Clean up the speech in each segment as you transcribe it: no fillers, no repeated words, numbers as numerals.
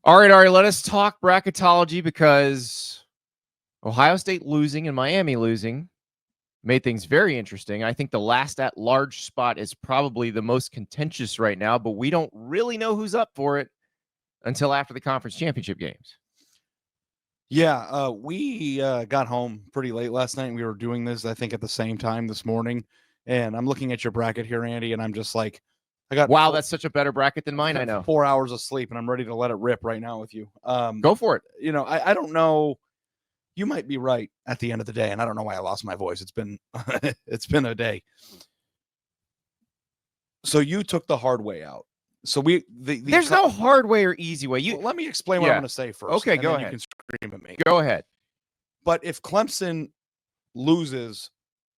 All right, Ari, let us talk bracketology because Ohio State losing and Miami losing made things very interesting. I think the last at-large spot is probably the most contentious right now, but we don't really know who's up for it until after the conference championship games. Yeah, we got home pretty late last night. And we were doing this, I think, at the same time this morning. And I'm looking at your bracket here, Andy, and I'm just like, wow, that's such a better bracket than mine. I know. 4 hours of sleep, and I'm ready to let it rip right now with you. Go for it. You know, I don't know. You might be right at the end of the day, and I don't know why I lost my voice. It's been it's been a day. So you took the hard way out. So there's no hard way or easy way. Well, let me explain what I'm going to say first. Okay, go ahead. You can scream at me. Go ahead. But if Clemson loses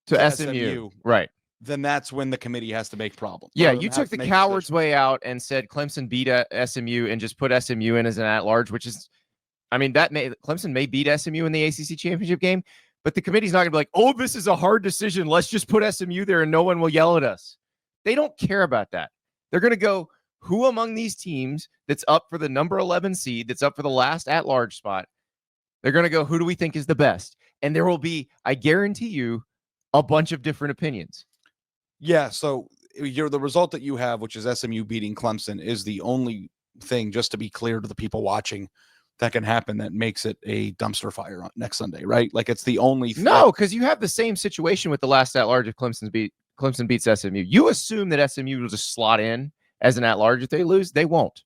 to SMU, right, then that's when the committee has to make problems. Yeah, you took the coward's way out and said Clemson beat SMU and just put SMU in as an at-large, which is, I mean, Clemson may beat SMU in the ACC championship game, but the committee's not going to be like, oh, this is a hard decision. Let's just put SMU there and no one will yell at us. They don't care about that. They're going to go, who among these teams that's up for the number 11 seed, that's up for the last at-large spot, they're going to go, who do we think is the best? And there will be, I guarantee you, a bunch of different opinions. Yeah, so the result that you have, which is SMU beating Clemson, is the only thing, just to be clear to the people watching, that can happen that makes it a dumpster fire next Sunday, right? Like, it's the only thing. No, because you have the same situation with the last at-large if Clemson beats SMU. You assume that SMU will just slot in as an at-large if they lose. They won't.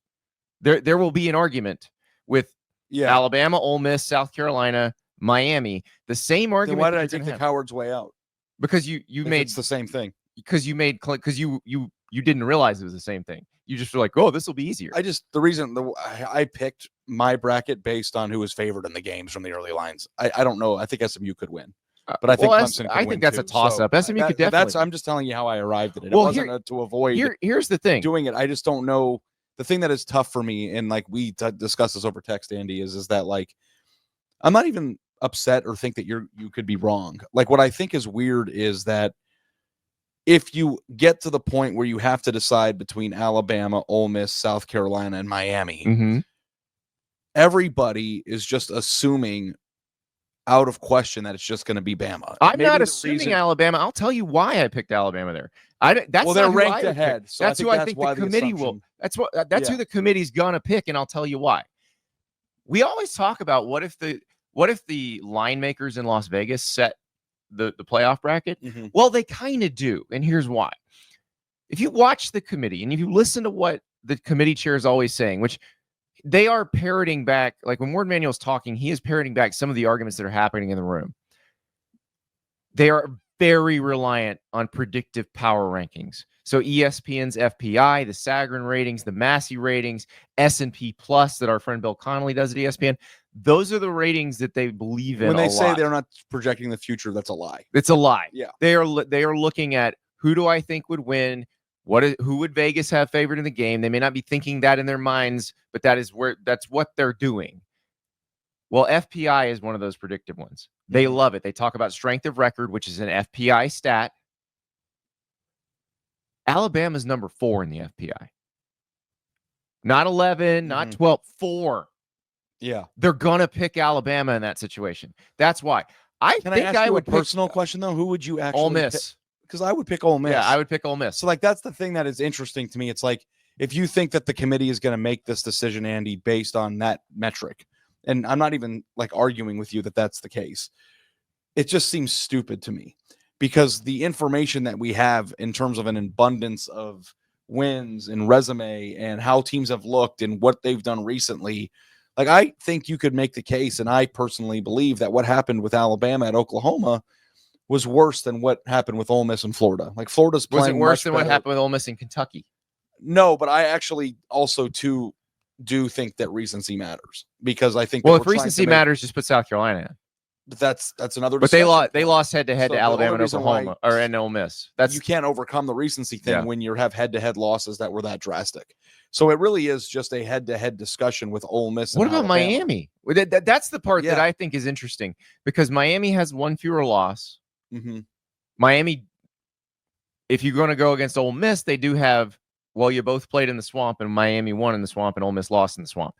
There will be an argument with Alabama, Ole Miss, South Carolina, Miami. The same argument. Then why did I take the coward's way out? Because you made it's the same thing. Because you didn't realize it was the same thing. You just were like, oh, this will be easier. I picked my bracket based on who was favored in the games from the early lines. I don't know. I think SMU could win, but I think Clemson could win. I think that's too. a toss-up. SMU could definitely. I'm just telling you how I arrived at it. Well, it wasn't to avoid. Here's the thing. Doing it, I just don't know. The thing that is tough for me, and like we discussed this over text, Andy, is that like I'm not even upset or think that you could be wrong. Like, what I think is weird is that if you get to the point where you have to decide between Alabama, Ole Miss, South Carolina, and Miami, everybody is just assuming out of question that it's just going to be Bama. I'm not assuming Alabama. I'll tell you why I picked Alabama there. They're ranked ahead. So that's who I think the committee will. That's who the committee's gonna pick, and I'll tell you why. We always talk about what if the line makers in Las Vegas set the playoff bracket? Well, they kind of do, and here's why. If you watch the committee and if you listen to what the committee chair is always saying, which they are parroting back, like when Ward Manuel's talking, he is parroting back some of the arguments that are happening in the room. They are very reliant on predictive power rankings. So ESPN's FPI, the Sagarin ratings, the Massey ratings, S&P Plus that our friend Bill Connolly does at ESPN, those are the ratings that they believe in. When they say they're not projecting the future, that's a lie. It's a lie. Yeah. They are looking at who do I think would win? Who would Vegas have favored in the game? They may not be thinking that in their minds, but that's what they're doing. Well, FPI is one of those predictive ones. They love it. They talk about strength of record, which is an FPI stat. Alabama's number 4 in the FPI. Not 11, not 12, 4. Yeah. They're going to pick Alabama in that situation. That's why. I ask you a personal question, though? Who would you actually Ole Miss. Because I would pick Ole Miss. Yeah, I would pick Ole Miss. So, like, that's the thing that is interesting to me. It's like, if you think that the committee is going to make this decision, Andy, based on that metric, and I'm not even, like, arguing with you that that's the case, it just seems stupid to me. Because the information that we have in terms of an abundance of wins and resume and how teams have looked and what they've done recently, like, I think you could make the case, and I personally believe that what happened with Alabama at Oklahoma was worse than what happened with Ole Miss in Florida. Like, Florida's playing Was it worse than what happened with Ole Miss in Kentucky? No, but I actually also do think that recency matters, because I think. Well, if recency matters, just put South Carolina in. But that's another. But they lost head to head to Alabama and Oklahoma and Ole Miss. You can't overcome the recency thing when you have head to head losses that were that drastic. So it really is just a head to head discussion with Ole Miss. What about Miami? That's the part that I think is interesting, because Miami has one fewer loss. Miami, if you're going to go against Ole Miss, they do have. Well, you both played in the swamp, and Miami won in the swamp, and Ole Miss lost in the swamp.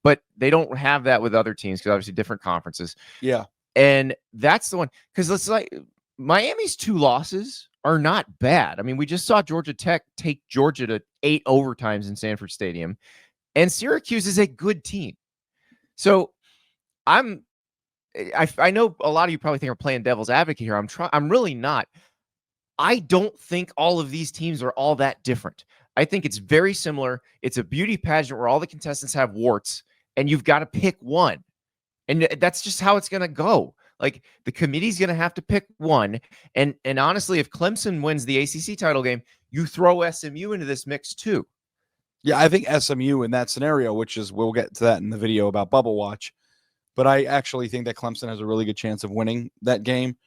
but they don't have that with other teams because obviously different conferences. Yeah. And that's the one, because it's like Miami's 2 losses are not bad. I mean, we just saw Georgia Tech take Georgia to 8 overtimes in Sanford Stadium, and Syracuse is a good team. So I know a lot of you probably think I'm playing devil's advocate here. I'm really not. I don't think all of these teams are all that different. I think it's very similar. It's a beauty pageant where all the contestants have warts, and you've got to pick one. And that's just how it's going to go. Like, the committee's going to have to pick one. And honestly, if Clemson wins the ACC title game, you throw SMU into this mix too. Yeah, I think SMU in that scenario, which is, we'll get to that in the video about Bubble Watch, but I actually think that Clemson has a really good chance of winning that game.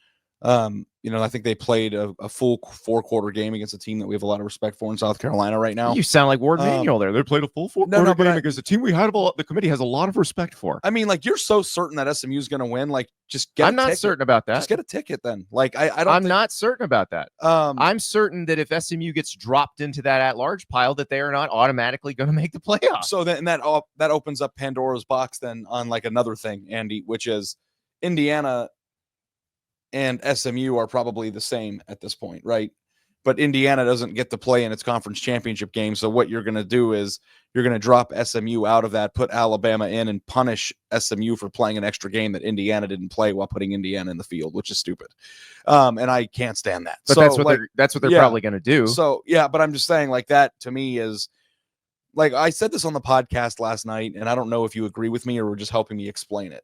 I think they played a full 4-quarter game against a team that we have a lot of respect for in South Carolina right now. You sound like Ward Manuel there. They played a full 4-quarter game against a team the committee has a lot of respect for. I mean, like, you're so certain that SMU is going to win. Like, just get. I'm not certain about that. Just get a ticket then. Like, I'm not certain about that. I'm certain that if SMU gets dropped into that at-large pile, that they are not automatically going to make the playoffs. So then that opens up Pandora's box then on like another thing, Andy, which is Indiana and SMU are probably the same at this point, right? But Indiana doesn't get to play in its conference championship game. So what you're going to do is you're going to drop SMU out of that, put Alabama in, and punish SMU for playing an extra game that Indiana didn't play while putting Indiana in the field, which is stupid. And I can't stand that. But so, that's what they're probably going to do. So, yeah, but I'm just saying, like, that to me is, like, I said this on the podcast last night, and I don't know if you agree with me or were just helping me explain it.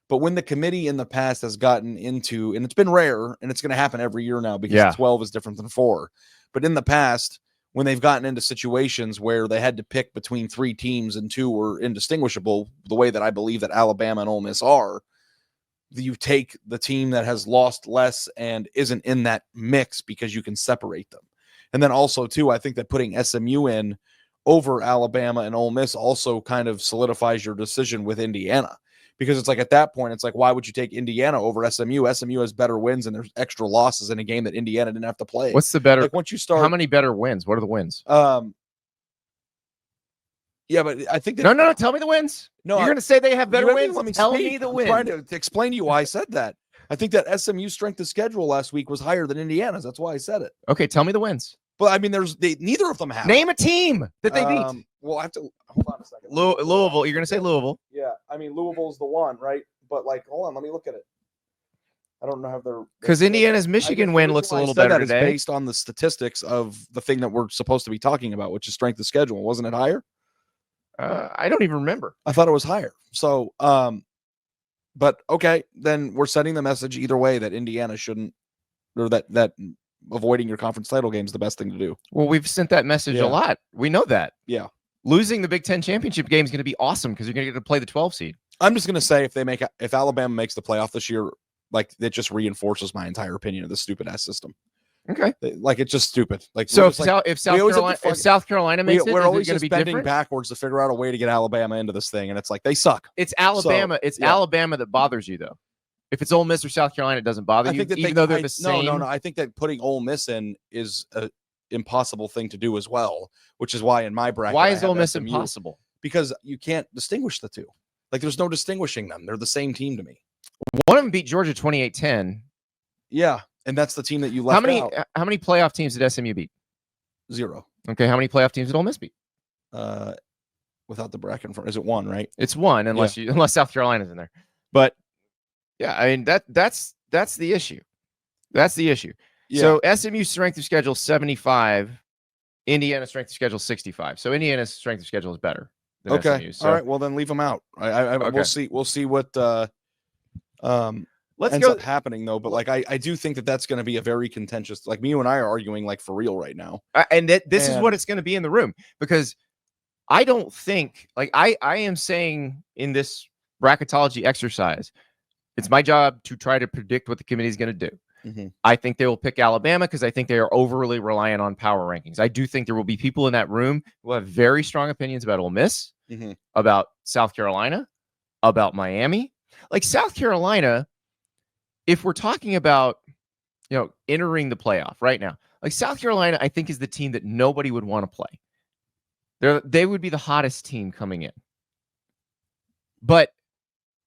But when the committee in the past has gotten into, and it's been rare, and it's going to happen every year now because 12 is different than 4. But in the past, when they've gotten into situations where they had to pick between 3 teams and 2 were indistinguishable, the way that I believe that Alabama and Ole Miss are, you take the team that has lost less and isn't in that mix because you can separate them. And then also, too, I think that putting SMU in over Alabama and Ole Miss also kind of solidifies your decision with Indiana. Because it's like, at that point, it's like, why would you take Indiana over SMU? SMU has better wins, and there's extra losses in a game that Indiana didn't have to play. What's the better? Like, once you start, how many better wins? What are the wins? Yeah, but I think that, no. Tell me the wins. No, you're going to say they have better wins. Tell me the wins. I'm trying to explain to you why I said that. I think that SMU's strength of schedule last week was higher than Indiana's. That's why I said it. Okay, tell me the wins. But I mean, neither of them have. Name a team that they beat. Well, I have to hold on a second. Louisville. You're going to say Louisville. Yeah, I mean, Louisville's the one, right? But, like, hold on, let me look at it. I don't know how they're, because Indiana's Michigan win looks a little better today. Is based on the statistics of the thing that we're supposed to be talking about, which is strength of schedule. Wasn't it higher? I don't even remember. I thought it was higher. So, but okay, then we're sending the message either way that Indiana shouldn't, or that avoiding your conference title game is the best thing to do. Well, we've sent that message a lot. We know that. Yeah. Losing the Big Ten championship game is going to be awesome because you're going to get to play the 12 seed. I'm just going to say if Alabama makes the playoff this year, like, that just reinforces my entire opinion of this stupid ass system. Okay. Like, it's just stupid. Like, so if South Carolina makes it, we're always going to be bending different? Backwards to figure out a way to get Alabama into this thing, and it's like they suck. It's Alabama. Alabama that bothers you, though. If it's Ole Miss or South Carolina, it doesn't bother you, even though they're the same. No. I think that putting Ole Miss in is an impossible thing to do as well, which is why in my bracket, why is Ole Miss impossible? Because you can't distinguish the two. Like, there's no distinguishing them. They're the same team to me. One of them beat Georgia 28-10. Yeah, and that's the team that you left out. How many playoff teams did SMU beat? 0. Okay, how many playoff teams did Ole Miss beat? Without the bracket in front, is it 1? Right? It's 1, unless South Carolina's in there. But yeah, I mean that's the issue. That's the issue. Yeah. So SMU strength of schedule 75, Indiana's strength of schedule 65. So Indiana's strength of schedule is better than okay. SMU. So. All right. Well, then leave them out. Okay. We'll see what Let's ends up happening though. But like I do think that that's going to be a very contentious. Like, you and I are arguing like for real right now. And this is what it's going to be in the room, because I don't think, like, I am saying in this bracketology exercise, it's my job to try to predict what the committee is going to do. Mm-hmm. I think they will pick Alabama because I think they are overly reliant on power rankings. I do think there will be people in that room who have very strong opinions about Ole Miss, mm-hmm. about South Carolina, about Miami. Like, South Carolina, if we're talking about, entering the playoff right now, like, South Carolina, I think, is the team that nobody would want to play. They would be the hottest team coming in. But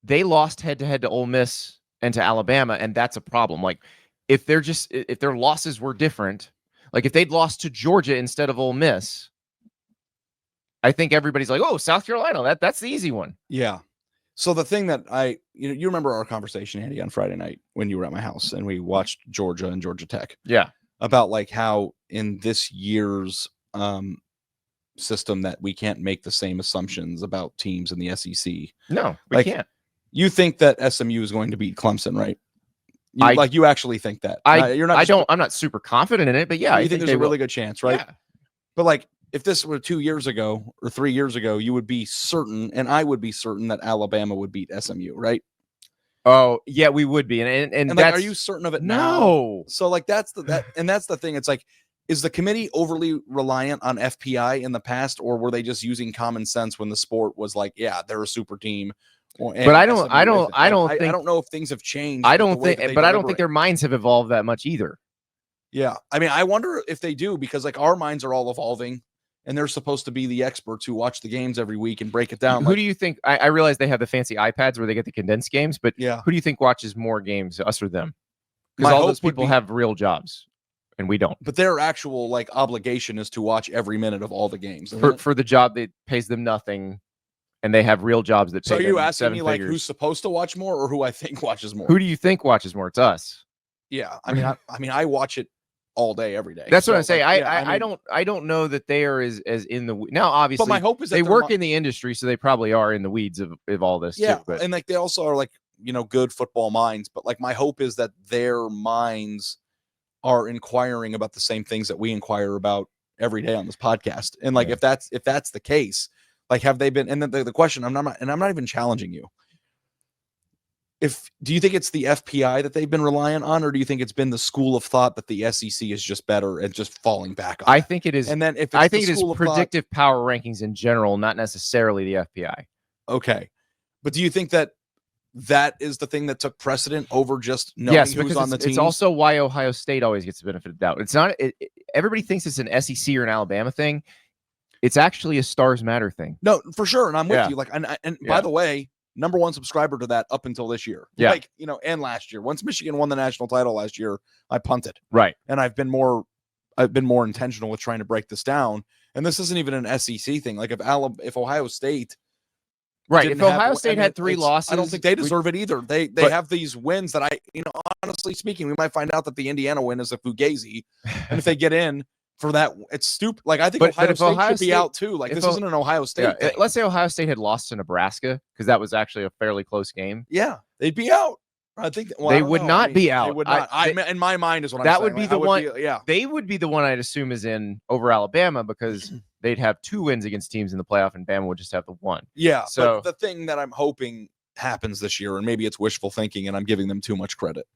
they lost head-to-head to Ole Miss and to Alabama, and that's a problem. Like, if their losses were different, like if they'd lost to Georgia instead of Ole Miss, I think everybody's like, oh, South Carolina, that's the easy one. Yeah. So the thing that you remember our conversation, Andy, on Friday night when you were at my house and we watched Georgia and Georgia Tech. Yeah. About like how in this year's system that we can't make the same assumptions about teams in the SEC. No, we can't. You think that SMU is going to beat Clemson, right? You actually think that? You're not. I'm not super confident in it, but yeah, I think there's a really good chance, right? Yeah. But like, if this were 2 years ago or 3 years ago, you would be certain, and I would be certain that Alabama would beat SMU, right? Oh yeah, we would be, and like, are you certain of it now? No. So like that's the thing. It's like, is the committee overly reliant on FPI in the past, or were they just using common sense when the sport was like, yeah, they're a super team? But I don't know if things have changed. I don't think their minds have evolved that much either. Yeah. I mean, I wonder if they do, because like our minds are all evolving and they're supposed to be the experts who watch the games every week and break it down. Who do you think? I realize they have the fancy iPads where they get the condensed games, but yeah, who do you think watches more games, us or them? Because all those people have real jobs and we don't. But their actual like obligation is to watch every minute of all the games. For the job that pays them nothing. And they have real jobs that pay them. So are you asking me like who's supposed to watch more or who I think watches more? Who do you think watches more? It's us. Yeah. I mean, I watch it all day, every day. That's what I'm saying. I don't know that they are as in the now. Obviously, but my hope is that they work in the industry, so they probably are in the weeds of all this. Yeah, too, but. And like they also are like good football minds. But like my hope is that their minds are inquiring about the same things that we inquire about every day on this podcast. And like if that's the case. Like, have they been? And then the question, I'm not even challenging you. Do you think it's the FPI that they've been reliant on, or do you think it's been the school of thought that the SEC is just better and just falling back on? I think it is. And then if I think it is predictive power rankings in general, not necessarily the FPI. Okay, but do you think that is the thing that took precedent over just knowing who's on the team? It's also why Ohio State always gets the benefit of the doubt. It's not. Everybody thinks it's an SEC or an Alabama thing. It's actually a Stars Matter thing. No, for sure. And I'm with you. Like, and by the way, #1 subscriber to that up until this year. Yeah. Like, and last year. Once Michigan won the national title last year, I punted. Right. And I've been more intentional with trying to break this down. And this isn't even an SEC thing. Like if Ohio State. Right. If Ohio State had 3 losses, I don't think they deserve it either. They have these wins that honestly speaking, we might find out that the Indiana win is a fugazi. And if they get in, for that, it's stupid. Like, I think Ohio State should be out too. Like, this isn't an Ohio State thing. Let's say Ohio State had lost to Nebraska, because that was actually a fairly close game. Yeah, they'd be out. I think they would not be out. They would not. In my mind is what that I'm would saying. Be the one. They would be the one I'd assume is in over Alabama, because they'd have 2 wins against teams in the playoff, and Bama would just have the 1. Yeah. So the thing that I'm hoping happens this year, and maybe it's wishful thinking, and I'm giving them too much credit,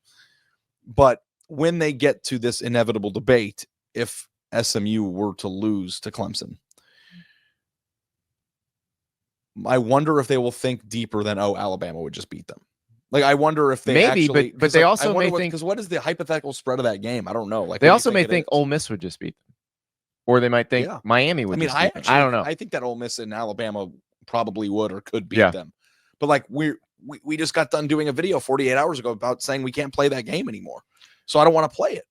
but when they get to this inevitable debate, if SMU were to lose to Clemson, I wonder if they will think deeper than, Alabama would just beat them. Like, I wonder if they but they also may think, because what is the hypothetical spread of that game? I don't know. Like, they also may think Ole Miss would just beat them, or they might think Miami would. I don't know. I think that Ole Miss and Alabama probably would or could beat them, but like we just got done doing a video 48 hours ago about saying we can't play that game anymore, so I don't want to play it.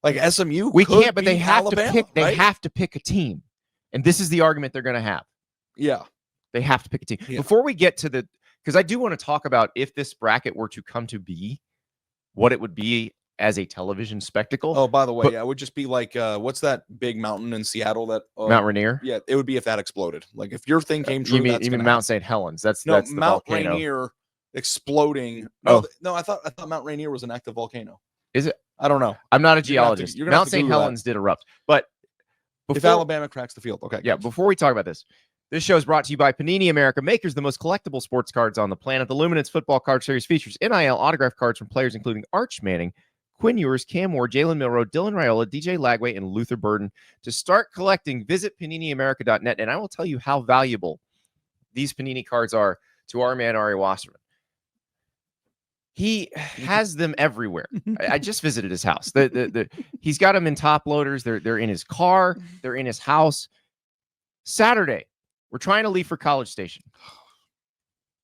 Like SMU, we can't, but they have Alabama, to pick. They have to pick a team, and this is the argument they're going to have. Yeah, they have to pick a team. Before we get to because I do want to talk about if this bracket were to come to be, what it would be as a television spectacle. Oh, by the way, it would just be like, what's that big mountain in Seattle that Mount Rainier? Yeah, it would be if that exploded. Like if your thing came true. You mean Mount St. Helens? That's Mount volcano. Rainier exploding. No, I thought Mount Rainier was an active volcano. Is it? I don't know. I'm not a geologist. Mount St. Helens did erupt. But if Alabama cracks the field, okay. Yeah, before we talk about this show is brought to you by Panini America, makers of the most collectible sports cards on the planet. The Luminance Football Card Series features NIL autograph cards from players including Arch Manning, Quinn Ewers, Cam Moore, Jalen Milroe, Dylan Raiola, DJ Lagway, and Luther Burden. To start collecting, visit PaniniAmerica.net, and I will tell you how valuable these Panini cards are to our man, Ari Wasserman. He has them everywhere. I just visited his house. He's got them in top loaders. They're in his car. They're in his house. Saturday, we're trying to leave for College Station.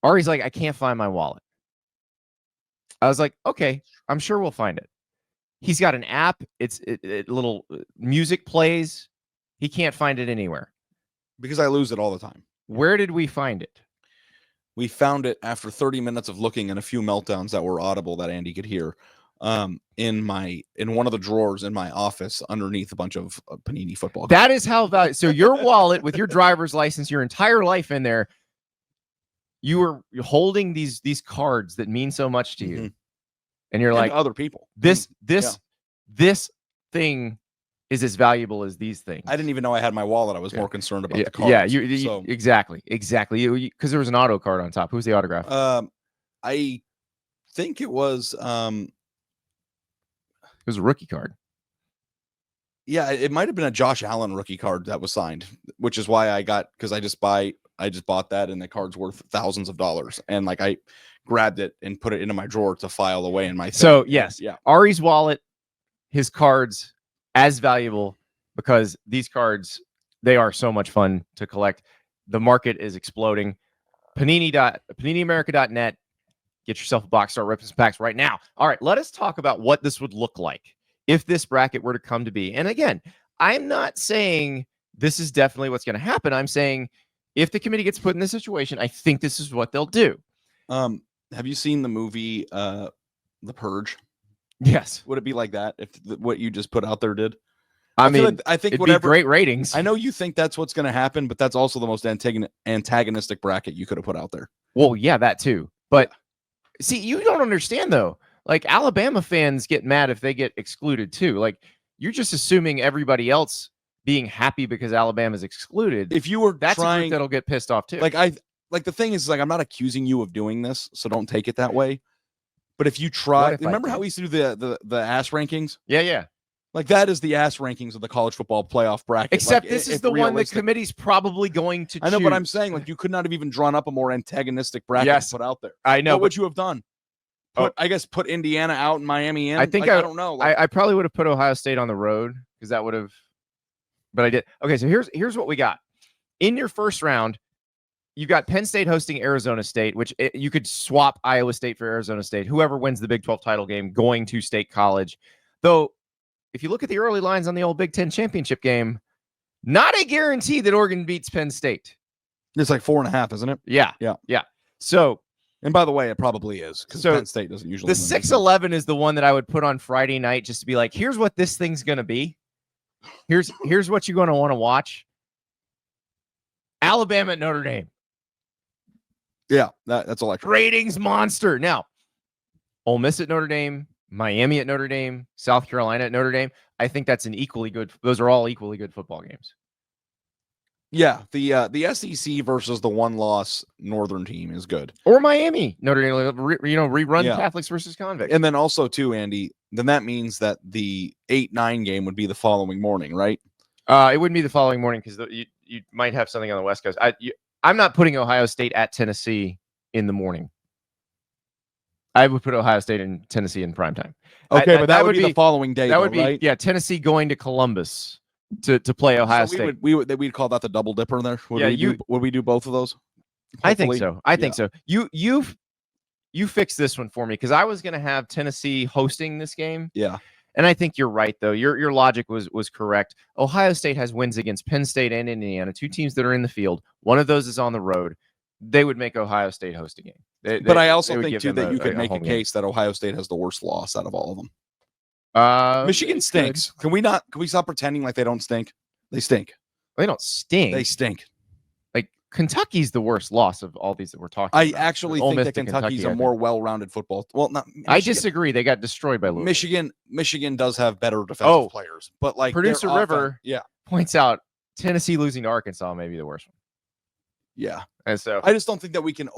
Ari's like, I can't find my wallet. I was like, okay, I'm sure we'll find it. He's got an app. It's little music plays. He can't find it anywhere. Because I lose it all the time. Where did we find it? We found it after 30 minutes of looking and a few meltdowns that were audible that Andy could hear. In one of the drawers in my office underneath a bunch of Panini football. That is how valuable. So your wallet with your driver's license, your entire life in there, you're holding these cards that mean so much to you, and you're like other people. This thing is as valuable as these things. I didn't even know I had my wallet. I was more concerned about the cards. Yeah, exactly. Because there was an auto card on top. Who's the autograph? I think it was. It was a rookie card. Yeah, it might have been a Josh Allen rookie card that was signed, which is why I just bought that, and the card's worth thousands of dollars, and like I grabbed it and put it into my drawer to file away in my thing. So yes, yeah, Ari's wallet, his cards, as valuable because these cards, they are so much fun to collect. The market is exploding. PaniniAmerica.net. Get yourself a box, start ripping some packs right now. All right, let us talk about what this would look like if this bracket were to come to be. And again, I'm not saying this is definitely what's going to happen. I'm saying if the committee gets put in this situation, I think this is what they'll do. Have you seen the movie The Purge? Yes. Would it be like that if what you just put out there did? I mean, I think it'd whatever, be great ratings. I know you think that's what's going to happen, but that's also the most antagonistic bracket you could have put out there. Well, yeah, that too. But see, you don't understand though. Like Alabama fans get mad if they get excluded too. Like you're just assuming everybody else being happy because Alabama's excluded. If you were that's a group that'll get pissed off too. Like the thing is, like, I'm not accusing you of doing this, so don't take it that way. But if you try, remember how we used to do the ass rankings? Yeah. Like that is the ass rankings of the college football playoff bracket. Except this is the one the committee's probably going to choose. I know, but I'm saying like you could not have even drawn up a more antagonistic bracket to put out there. I know. What would you have done? I guess put Indiana out and Miami in. I think I don't know. I probably would have put Ohio State on the road because that would have. But I did. Okay, so here's what we got. In your first round, you've got Penn State hosting Arizona State, which you could swap Iowa State for Arizona State. Whoever wins the Big 12 title game going to State College. Though, if you look at the early lines on the old Big 10 championship game, not a guarantee that Oregon beats Penn State. It's like 4.5, isn't it? Yeah. So, and by the way, it probably is because Penn State doesn't usually. The 6-11 is the one that I would put on Friday night just to be like, here's what this thing's going to be. Here's what you're going to want to watch. Alabama at Notre Dame. Yeah, that's electric. Ratings monster. Now, Ole Miss at Notre Dame, Miami at Notre Dame, South Carolina at Notre Dame. I think that's those are all equally good football games. Yeah, the SEC versus the one-loss Northern team is good. Or Miami, Notre Dame, rerun Catholics versus convicts. And then also too, Andy, then that means that the 8-9 game would be the following morning, right? It wouldn't be the following morning because you might have something on the West Coast. I'm not putting Ohio State at Tennessee in the morning. I would put Ohio State and Tennessee in primetime. Okay, but that would be the following day. That would be right? Tennessee going to Columbus to play Ohio State. We'd call that the double dipper there. Would we do both of those? Hopefully? I think so. I think so. You fix this one for me because I was going to have Tennessee hosting this game. Yeah. And I think you're right, though. Your logic was correct. Ohio State has wins against Penn State and Indiana, two teams that are in the field. One of those is on the road. They would make Ohio State host a game. But I also think, too, that you could make a case that Ohio State has the worst loss out of all of them. Michigan stinks. Can we stop pretending like they don't stink? They stink. They don't stink. They stink. Like Kentucky's the worst loss of all these that we're talking about. I actually think that Kentucky's a more well-rounded football. Well, not Michigan. I disagree. They got destroyed by Louisville. Michigan does have better defensive players, but like Producer River points out Tennessee losing to Arkansas may be the worst one. Yeah. And so I just don't think that we can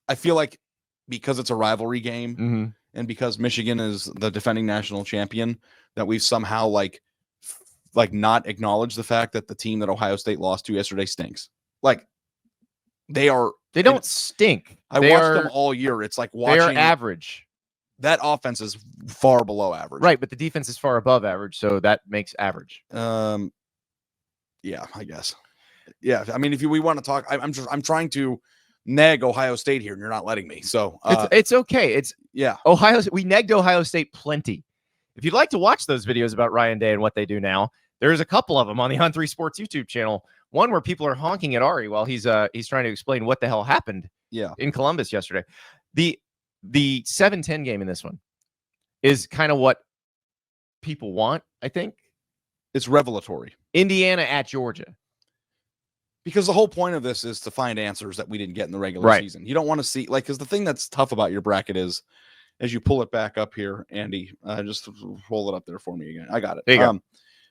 I feel like because it's a rivalry game and because Michigan is the defending national champion, that we've somehow like not acknowledged the fact that the team that Ohio State lost to yesterday stinks. Like they don't stink. I watched them all year. It's like watching. They are average. That offense is far below average. Right, but the defense is far above average, so that makes average. Yeah, I guess. Yeah, I mean, if we want to talk, I'm trying to nag Ohio State here, and you're not letting me. So it's okay. It's yeah, we negged Ohio State plenty. If you'd like to watch those videos about Ryan Day and what they do now, there's a couple of them on the On3 Sports YouTube channel. One where people are honking at Ari while he's trying to explain what the hell happened in Columbus yesterday. The 7-10 game in this one is kind of what people want, I think. It's revelatory. Indiana at Georgia. Because the whole point of this is to find answers that we didn't get in the regular season. You don't want to see, like, because the thing that's tough about your bracket is, as you pull it back up here, Andy, just roll it up there for me again. I got it. There you go.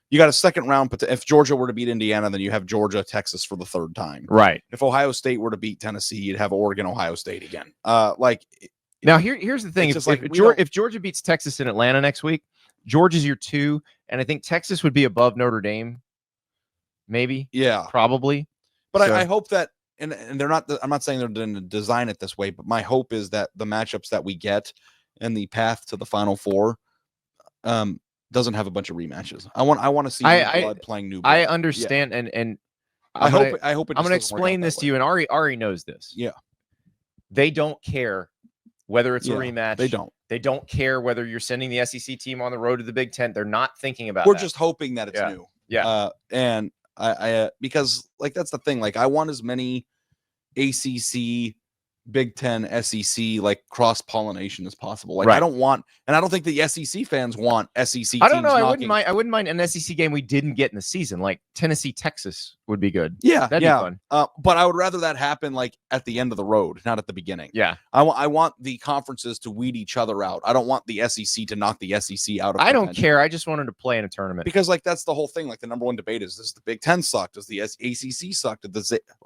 You got a second round, but if Georgia were to beat Indiana, then you have Georgia, Texas for the third time. Right. If Ohio State were to beat Tennessee, you'd have Oregon, Ohio State again. Now here's the thing: if Georgia beats Texas in Atlanta next week, Georgia's your 2, and I think Texas would be above Notre Dame. Maybe. Yeah. Probably. But I hope that, and they're not. I'm not saying they're going to design it this way, but my hope is that the matchups that we get and the path to the Final Four, doesn't have a bunch of rematches. I want to see new blood playing new blood. I understand, and I hope. I'm going to explain this to you, and Ari knows this. Yeah, they don't care whether it's a rematch. They don't. They don't care whether you're sending the SEC team on the road to the Big Ten. They're not thinking about. We're just hoping that it's new. Yeah, and I because like that's the thing. Like I want as many ACC, Big Ten, SEC like cross pollination as possible. Like I don't want, and I don't think the SEC fans want SEC. I don't know. I wouldn't mind an SEC game we didn't get in the season, like Tennessee, Texas would be good. Yeah, that'd be fun. But I would rather that happen like at the end of the road, not at the beginning. Yeah, I want the conferences to weed each other out. I don't want the SEC to knock the SEC out of. I don't care. I just wanted to play in a tournament because like that's the whole thing. Like the number one debate is: does the Big Ten suck? Does the ACC suck?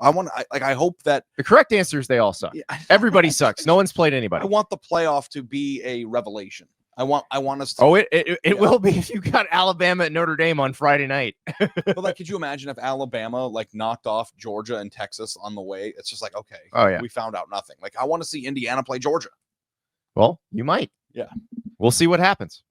I hope that the correct answer is they all suck. Yeah. Everybody sucks. No one's played anybody. I want the playoff to be a revelation. I want us to. It will be if you got Alabama at Notre Dame on Friday night. But like, could you imagine if Alabama like knocked off Georgia and Texas on the way? It's just like, okay, we found out nothing. Like, I want to see Indiana play Georgia. Well, you might. Yeah, we'll see what happens.